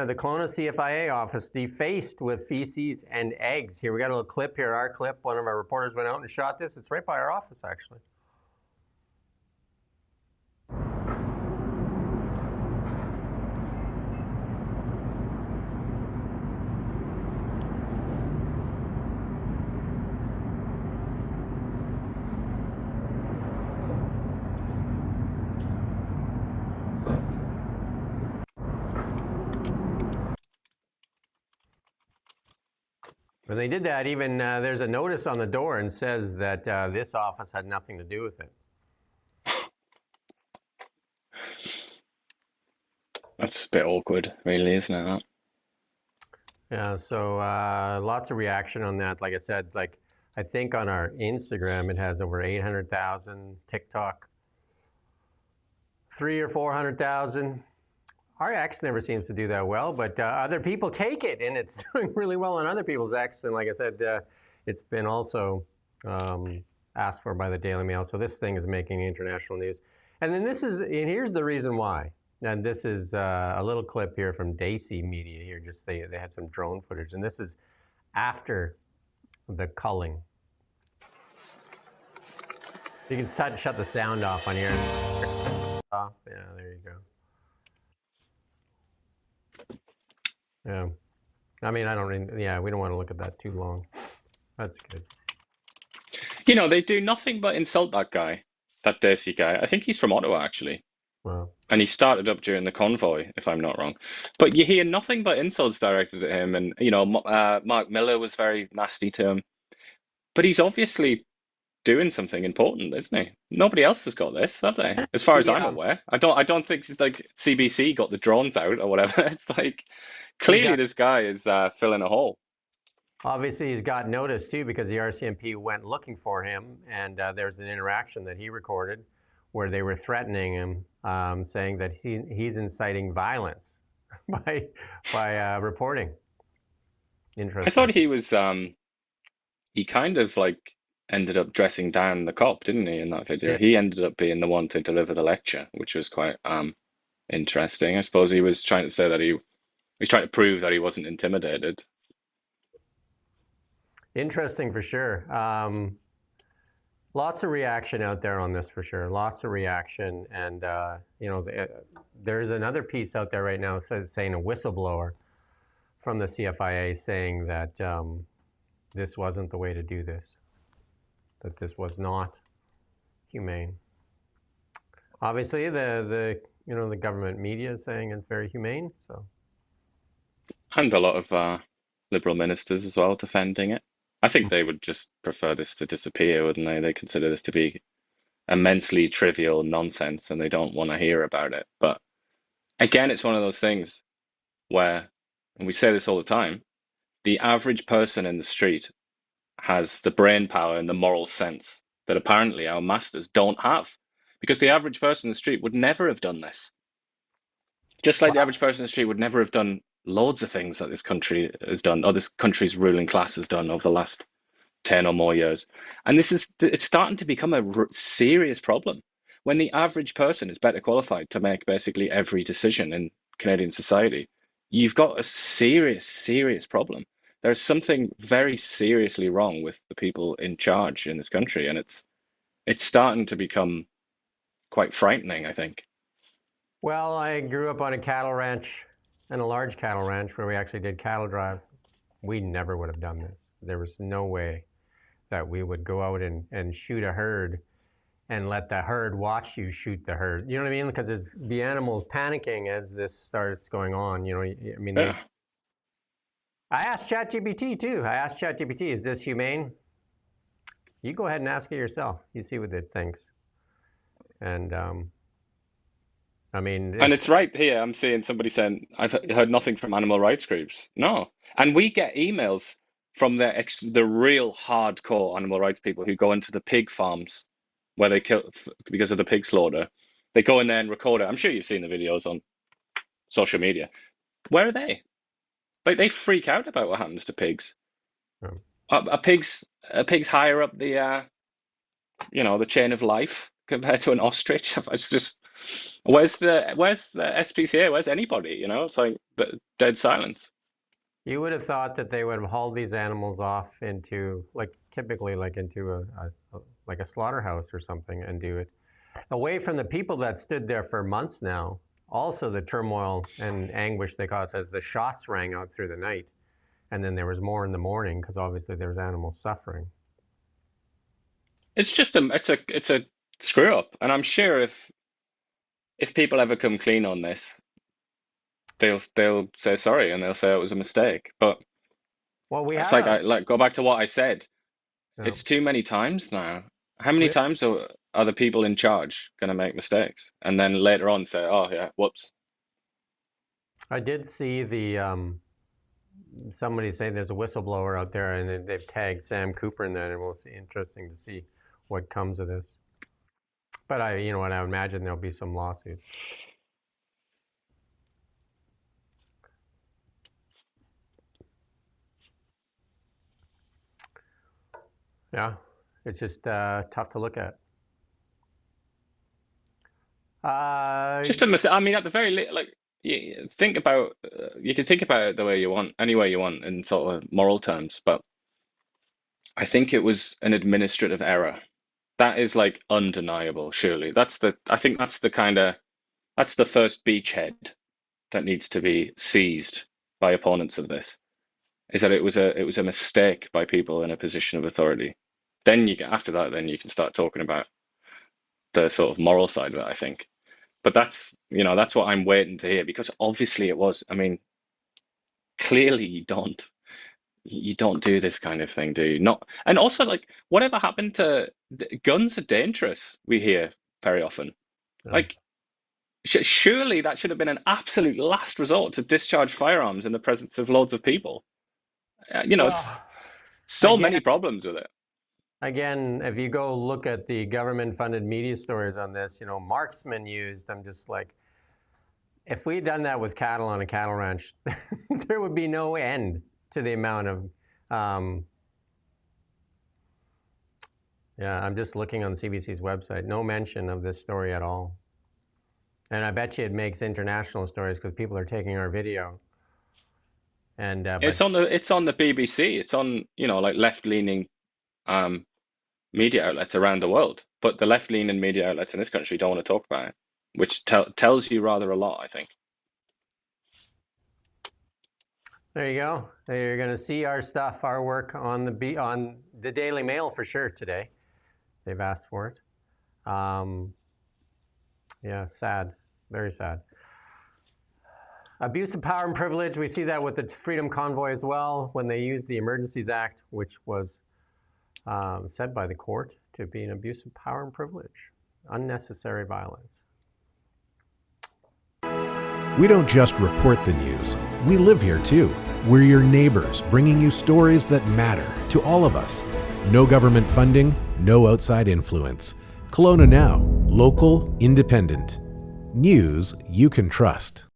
the Kelowna CFIA office defaced with feces and eggs. Here, we got a little clip here, our clip. One of our reporters went out and shot this. It's right by our office, actually. When they did that, even there's a notice on the door and says that this office had nothing to do with it. That's a bit awkward, really, isn't it? That? Yeah, so lots of reaction on that. Like I said, like I think on our Instagram it has over 800,000, TikTok 300,000 or 400,000. Our X never seems to do that well, but other people take it, and it's doing really well on other people's X. And like I said, it's been also asked for by the Daily Mail. So this thing is making international news. And then and here's the reason why. And this is a little clip here from Daisy Media here. Just they had some drone footage, and this is after the culling. You can shut the sound off on here. Yeah, there you go. Yeah, I mean, I don't really, yeah, we don't want to look at that too long. That's good. You know, they do nothing but insult that guy, that Daisy guy. I think he's from Ottawa, actually. Wow. And he started up during the convoy, if I'm not wrong. But you hear nothing but insults directed at him. And, you know, Mark Miller was very nasty to him. But he's obviously doing something important, isn't he? Nobody else has got this, have they? As far as I'm aware. I don't think it's like CBC got the drones out or whatever. It's like, clearly this guy is filling a hole. Obviously, he's got notice, too, because the RCMP went looking for him. And there's an interaction that he recorded where they were threatening him, saying that he's inciting violence by reporting. Interesting. I thought he was, he kind of like ended up dressing down the cop, didn't he, in that video? Yeah. He ended up being the one to deliver the lecture, which was quite interesting. I suppose he was trying to say that he's trying to prove that he wasn't intimidated. Interesting for sure. Lots of reaction out there on this for sure. Lots of reaction, and you know, there's another piece out there right now saying a whistleblower from the CFIA saying that this wasn't the way to do this, that this was not humane. Obviously, the government media is saying it's very humane. So, and a lot of Liberal ministers as well defending it. I think they would just prefer this to disappear, wouldn't they? They consider this to be immensely trivial nonsense and they don't want to hear about it. But again, it's one of those things where, and we say this all the time, the average person in the street has the brain power and the moral sense that apparently our masters don't have, because the average person in the street would never have done this. Just like the average person in the street would never have done loads of things that this country has done, or this country's ruling class has done over the last 10 or more years. And it's starting to become a serious problem when the average person is better qualified to make basically every decision in Canadian society. You've got a serious, serious problem. There's something very seriously wrong with the people in charge in this country, and it's starting to become quite frightening, I think. Well, I grew up on a cattle ranch, and a large cattle ranch where we actually did cattle drives. We never would have done this. There was no way that we would go out and shoot a herd and let the herd watch you shoot the herd. You know what I mean? Because there's the animals panicking as this starts going on. You know, I mean, I asked ChatGPT too. I asked ChatGPT, is this humane? You go ahead and ask it yourself. You see what it thinks. And I mean, and it's right here. I'm seeing somebody saying, I've heard nothing from animal rights groups. No. And we get emails from the real hardcore animal rights people who go into the pig farms where they kill because of the pig slaughter. They go in there and record it. I'm sure you've seen the videos on social media. Where are they? Like, they freak out about what happens to pigs. A pig's higher up the the chain of life compared to an ostrich. It's just where's the SPCA? Where's anybody? It's like dead silence. You would have thought that they would have hauled these animals off into, typically into a slaughterhouse or something, and do it away from the people that stood there for months now. Also, the turmoil and anguish they caused as the shots rang out through the night, and then there was more in the morning because obviously there was animals suffering. It's just it's a screw up, and I'm sure if people ever come clean on this, they'll say sorry and they'll say it was a mistake. But Well, we it's had like go back to what I said. you know, It's too many times now. How many we, times are the people in charge going to make mistakes and then later on say, "Oh yeah, whoops." I did see somebody say there's a whistleblower out there, and they've tagged Sam Cooper in that, and we'll see. Interesting to see what comes of this. But I would imagine there'll be some lawsuits. Yeah, it's just tough to look at. Just a mistake. I mean, at the very least, think about you can think about it the way you want, any way you want, in sort of moral terms. But I think it was an administrative error. That is like undeniable. Surely, I think that's the first beachhead that needs to be seized by opponents of this. Is that it was a mistake by people in a position of authority. Then after that, then you can start talking about the sort of moral side of it, I think. But that's what I'm waiting to hear, because obviously it was. I mean, clearly you don't do this kind of thing, do you? Not, and also, like, whatever happened to guns are dangerous, we hear very often. Yeah. Like, surely that should have been an absolute last resort to discharge firearms in the presence of loads of people. It's Well, so again, many problems with it. if you go look at the government-funded media stories on this, marksmen used. I'm just like, if we'd done that with cattle on a cattle ranch, there would be no end to the amount of. Yeah, I'm just looking on CBC's website. No mention of this story at all. And I bet you it makes international stories because people are taking our video. And It's on the BBC. It's on, like, left-leaning media outlets around the world. But the left-leaning media outlets in this country don't want to talk about it, which tells you rather a lot, I think. there you go. You're going to see our stuff, our work on the Daily Mail for sure today. They've asked for it. Yeah, sad. Very sad. Abuse of power and privilege. We see that with the Freedom Convoy as well, when they used the Emergencies Act, which was said by the court to be an abuse of power and privilege, unnecessary violence. We don't just report the news. We live here too. We're your neighbors, bringing you stories that matter to all of us. No government funding, no outside influence. Kelowna Now, local, independent. News you can trust.